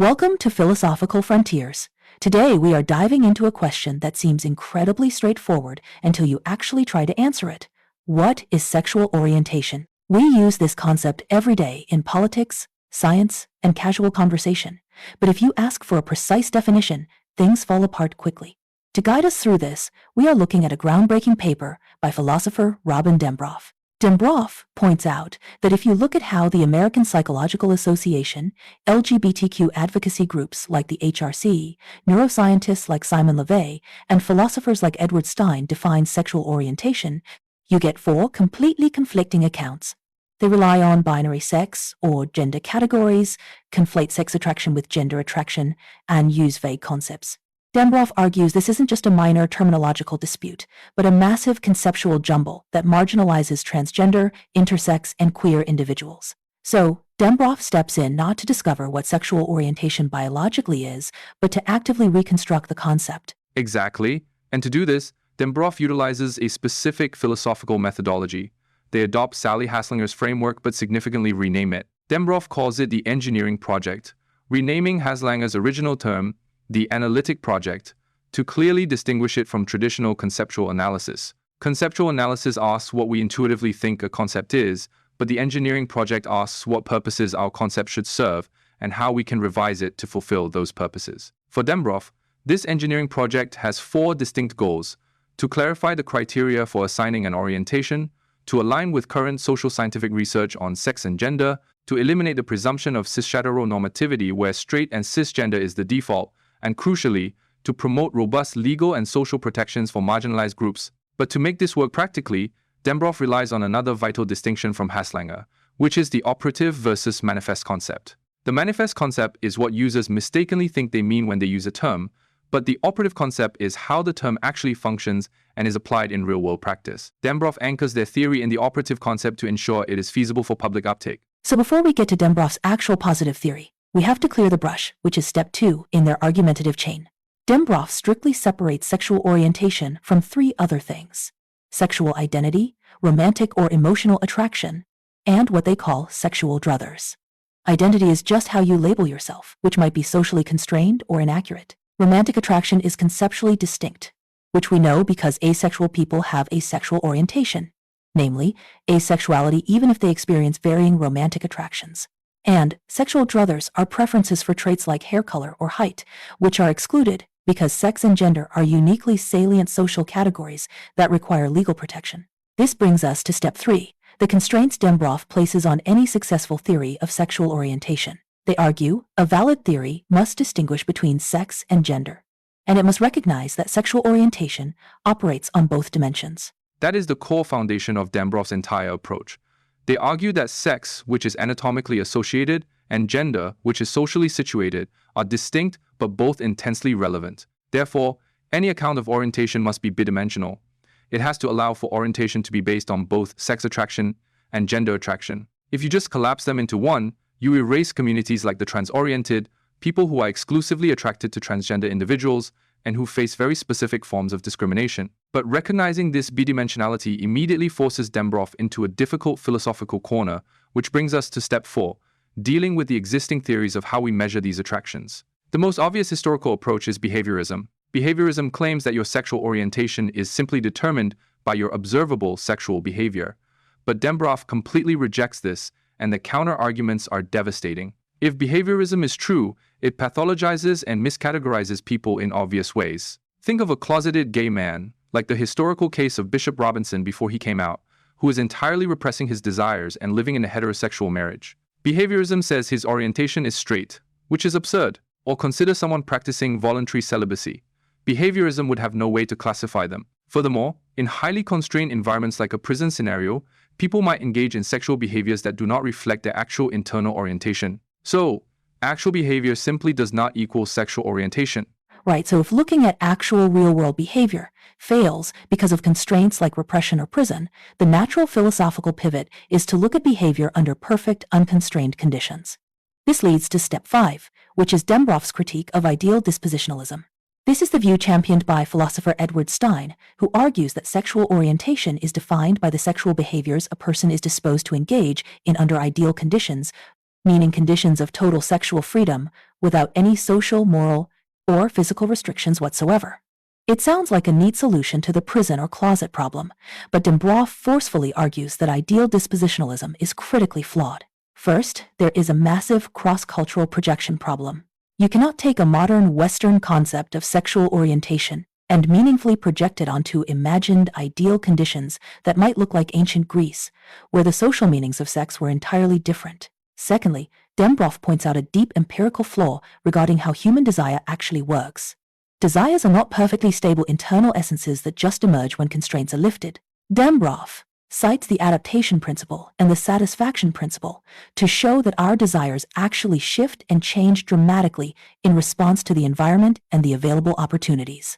Welcome to Philosophical Frontiers. Today we are diving into a question that seems incredibly straightforward until you actually try to answer it. What is sexual orientation? We use this concept every day in politics, science, and casual conversation. But if you ask for a precise definition, things fall apart quickly. To guide us through this, we are looking at a groundbreaking paper by philosopher Robin Dembroff. Dembroff points out that if you look at how the American Psychological Association, LGBTQ advocacy groups like the HRC, neuroscientists like Simon LeVay, and philosophers like Edward Stein define sexual orientation, you get four completely conflicting accounts. They rely on binary sex or gender categories, conflate sex attraction with gender attraction, and use vague concepts. Dembroff argues this isn't just a minor terminological dispute, but a massive conceptual jumble that marginalizes transgender, intersex, and queer individuals. So, Dembroff steps in not to discover what sexual orientation biologically is, but to actively reconstruct the concept. Exactly. And to do this, Dembroff utilizes a specific philosophical methodology. They adopt Sally Haslanger's framework but significantly rename it. Dembroff calls it the engineering project, renaming Haslanger's original term, the analytic project, to clearly distinguish it from traditional conceptual analysis. Conceptual analysis asks what we intuitively think a concept is, but the engineering project asks what purposes our concept should serve and how we can revise it to fulfill those purposes. For Dembroff, this engineering project has four distinct goals: to clarify the criteria for assigning an orientation, to align with current social scientific research on sex and gender, to eliminate the presumption of cis-heteronormativity where straight and cisgender is the default, and crucially, to promote robust legal and social protections for marginalized groups. But to make this work practically, Dembroff relies on another vital distinction from Haslanger, which is the operative versus manifest concept. The manifest concept is what users mistakenly think they mean when they use a term, but the operative concept is how the term actually functions and is applied in real-world practice. Dembroff anchors their theory in the operative concept to ensure it is feasible for public uptake. So before we get to Dembroff's actual positive theory, we have to clear the brush, which is step 2 in their argumentative chain. Dembroff strictly separates sexual orientation from three other things: sexual identity, romantic or emotional attraction, and what they call sexual druthers. Identity is just how you label yourself, which might be socially constrained or inaccurate. Romantic attraction is conceptually distinct, which we know because asexual people have asexual orientation, namely, asexuality even if they experience varying romantic attractions. And sexual druthers are preferences for traits like hair color or height, which are excluded because sex and gender are uniquely salient social categories that require legal protection. This brings us to step 3, the constraints Dembroff places on any successful theory of sexual orientation. They argue a valid theory must distinguish between sex and gender, and it must recognize that sexual orientation operates on both dimensions. That is the core foundation of Dembroff's entire approach. They argue that sex, which is anatomically associated, and gender, which is socially situated, are distinct but both intensely relevant. Therefore, any account of orientation must be bidimensional. It has to allow for orientation to be based on both sex attraction and gender attraction. If you just collapse them into one, you erase communities like the trans-oriented, people who are exclusively attracted to transgender individuals, and who face very specific forms of discrimination. But recognizing this bidimensionality immediately forces Dembroff into a difficult philosophical corner, which brings us to step 4, dealing with the existing theories of how we measure these attractions. The most obvious historical approach is behaviorism. Behaviorism claims that your sexual orientation is simply determined by your observable sexual behavior. But Dembroff completely rejects this, and the counter-arguments are devastating. If behaviorism is true, it pathologizes and miscategorizes people in obvious ways. Think of a closeted gay man, like the historical case of Bishop Robinson before he came out, who is entirely repressing his desires and living in a heterosexual marriage. Behaviorism says his orientation is straight, which is absurd. Or consider someone practicing voluntary celibacy. Behaviorism would have no way to classify them. Furthermore, in highly constrained environments like a prison scenario, people might engage in sexual behaviors that do not reflect their actual internal orientation. So, actual behavior simply does not equal sexual orientation. Right, so if looking at actual real-world behavior fails because of constraints like repression or prison, the natural philosophical pivot is to look at behavior under perfect, unconstrained conditions. This leads to step 5, which is Dembroff's critique of ideal dispositionalism. This is the view championed by philosopher Edward Stein, who argues that sexual orientation is defined by the sexual behaviors a person is disposed to engage in under ideal conditions, meaning conditions of total sexual freedom without any social, moral, or physical restrictions whatsoever. It sounds like a neat solution to the prison or closet problem, but Dembroff forcefully argues that ideal dispositionalism is critically flawed. First, there is a massive cross-cultural projection problem. You cannot take a modern Western concept of sexual orientation and meaningfully project it onto imagined ideal conditions that might look like ancient Greece, where the social meanings of sex were entirely different. Secondly, Dembroff points out a deep empirical flaw regarding how human desire actually works. Desires are not perfectly stable internal essences that just emerge when constraints are lifted. Dembroff cites the adaptation principle and the satisfaction principle to show that our desires actually shift and change dramatically in response to the environment and the available opportunities.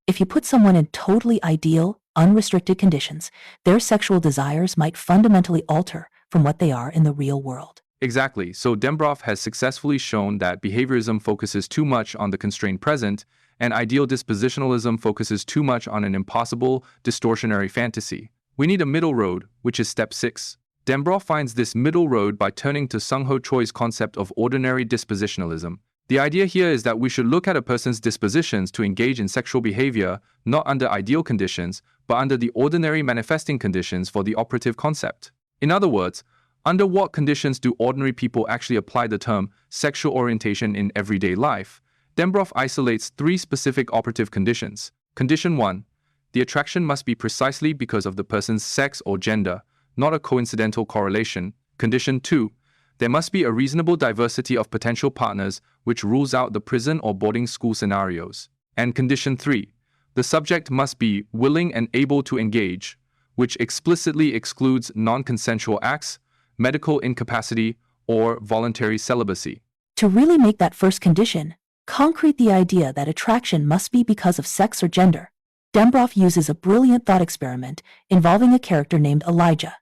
If you put someone in totally ideal, unrestricted conditions, their sexual desires might fundamentally alter from what they are in the real world. Exactly. So Dembroff has successfully shown that behaviorism focuses too much on the constrained present, and ideal dispositionalism focuses too much on an impossible, distortionary fantasy. We need a middle road, which is step 6. Dembroff finds this middle road by turning to Sungho Choi's concept of ordinary dispositionalism. The idea here is that we should look at a person's dispositions to engage in sexual behavior not under ideal conditions, but under the ordinary manifesting conditions for the operative concept. In other words, under what conditions do ordinary people actually apply the term sexual orientation in everyday life? Dembroff isolates 3 specific operative conditions. Condition 1. The attraction must be precisely because of the person's sex or gender, not a coincidental correlation. Condition 2. There must be a reasonable diversity of potential partners, which rules out the prison or boarding school scenarios. And Condition 3. The subject must be willing and able to engage, which explicitly excludes non-consensual acts, medical incapacity, or voluntary celibacy. To really make that first condition concrete, the idea that attraction must be because of sex or gender, Dembroff uses a brilliant thought experiment involving a character named Elijah.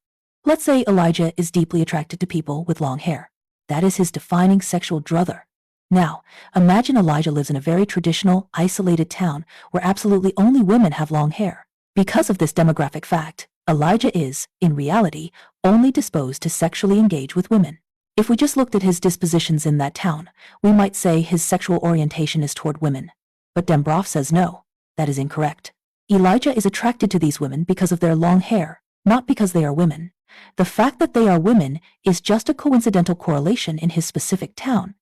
Let's say Elijah is deeply attracted to people with long hair. That is his defining sexual druther. Now, imagine Elijah lives in a very traditional, isolated town where absolutely only women have long hair. Because of this demographic fact, Elijah is, in reality, only disposed to sexually engage with women. If we just looked at his dispositions in that town, we might say his sexual orientation is toward women. But Dembroff says no, that is incorrect. Elijah is attracted to these women because of their long hair, not because they are women. The fact that they are women is just a coincidental correlation in his specific town.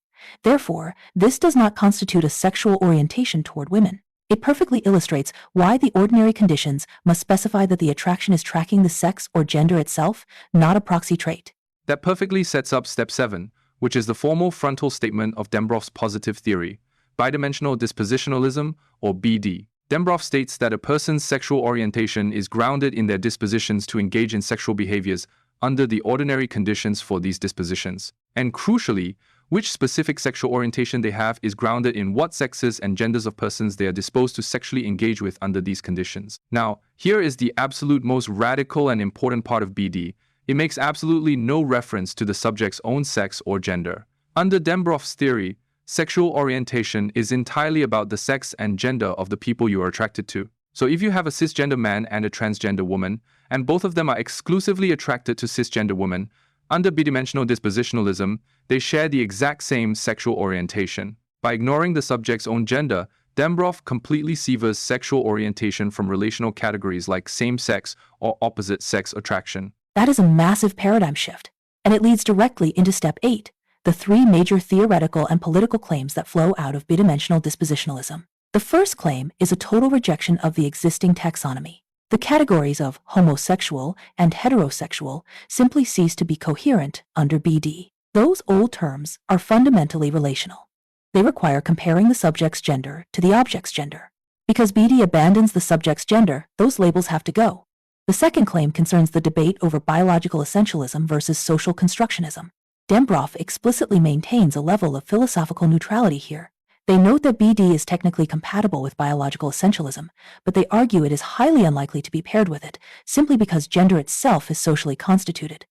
Therefore, this does not constitute a sexual orientation toward women. It perfectly illustrates why the ordinary conditions must specify that the attraction is tracking the sex or gender itself, not a proxy trait. That perfectly sets up step 7, which is the formal frontal statement of Dembroff's positive theory, bidimensional dispositionalism, or BD. Dembroff states that a person's sexual orientation is grounded in their dispositions to engage in sexual behaviors under the ordinary conditions for these dispositions. And crucially, which specific sexual orientation they have is grounded in what sexes and genders of persons they are disposed to sexually engage with under these conditions. Now, here is the absolute most radical and important part of BD. It makes absolutely no reference to the subject's own sex or gender. Under Dembroff's theory, sexual orientation is entirely about the sex and gender of the people you are attracted to. So if you have a cisgender man and a transgender woman, and both of them are exclusively attracted to cisgender women, under bidimensional dispositionalism, they share the exact same sexual orientation. By ignoring the subject's own gender, Dembroff completely severs sexual orientation from relational categories like same-sex or opposite-sex attraction. That is a massive paradigm shift, and it leads directly into step 8, the 3 major theoretical and political claims that flow out of bidimensional dispositionalism. The first claim is a total rejection of the existing taxonomy. The categories of homosexual and heterosexual simply cease to be coherent under BD. Those old terms are fundamentally relational. They require comparing the subject's gender to the object's gender. Because BD abandons the subject's gender, those labels have to go. The second claim concerns the debate over biological essentialism versus social constructionism. Dembroff explicitly maintains a level of philosophical neutrality here. They note that BD is technically compatible with biological essentialism, but they argue it is highly unlikely to be paired with it, simply because gender itself is socially constituted.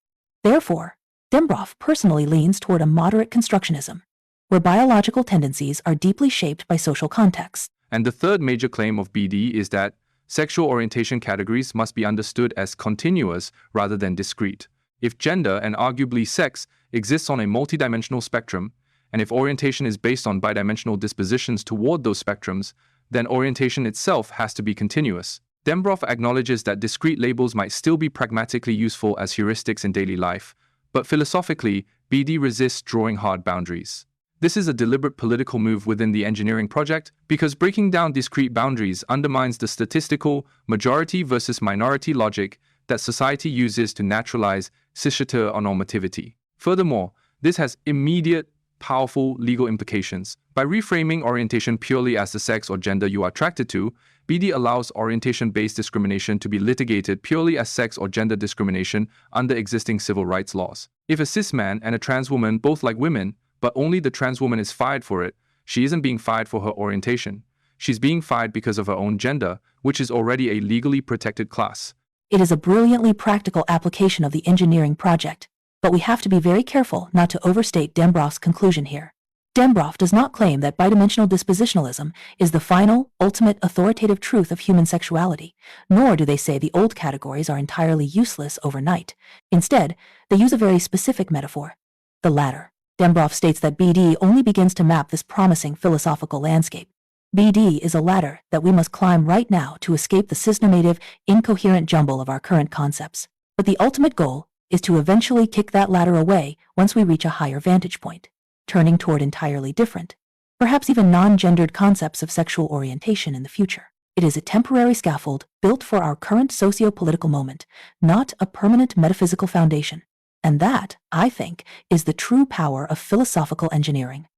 Therefore, Dembroff personally leans toward a moderate constructionism, where biological tendencies are deeply shaped by social context. And the third major claim of BD is that sexual orientation categories must be understood as continuous rather than discrete. If gender and arguably sex exists on a multidimensional spectrum, and if orientation is based on bidimensional dispositions toward those spectrums, then orientation itself has to be continuous. Dembroff acknowledges that discrete labels might still be pragmatically useful as heuristics in daily life, but philosophically, BD resists drawing hard boundaries. This is a deliberate political move within the engineering project because breaking down discrete boundaries undermines the statistical majority versus minority logic that society uses to naturalize cisgender normativity. Furthermore, this has immediate, powerful legal implications. By reframing orientation purely as the sex or gender you are attracted to, BD allows orientation-based discrimination to be litigated purely as sex or gender discrimination under existing civil rights laws. If a cis man and a trans woman both like women, but only the trans woman is fired for it, she isn't being fired for her orientation. She's being fired because of her own gender, which is already a legally protected class. It is a brilliantly practical application of the engineering project, but we have to be very careful not to overstate Dembroff's conclusion here. Dembroff does not claim that bidimensional dispositionalism is the final, ultimate authoritative truth of human sexuality, nor do they say the old categories are entirely useless overnight. Instead, they use a very specific metaphor: the ladder. Dembroff states that BD only begins to map this promising philosophical landscape. BD is a ladder that we must climb right now to escape the cisnormative, incoherent jumble of our current concepts. But the ultimate goal is to eventually kick that ladder away once we reach a higher vantage point, turning toward entirely different, perhaps even non-gendered concepts of sexual orientation in the future. It is a temporary scaffold built for our current socio-political moment, not a permanent metaphysical foundation. And that, I think, is the true power of philosophical engineering.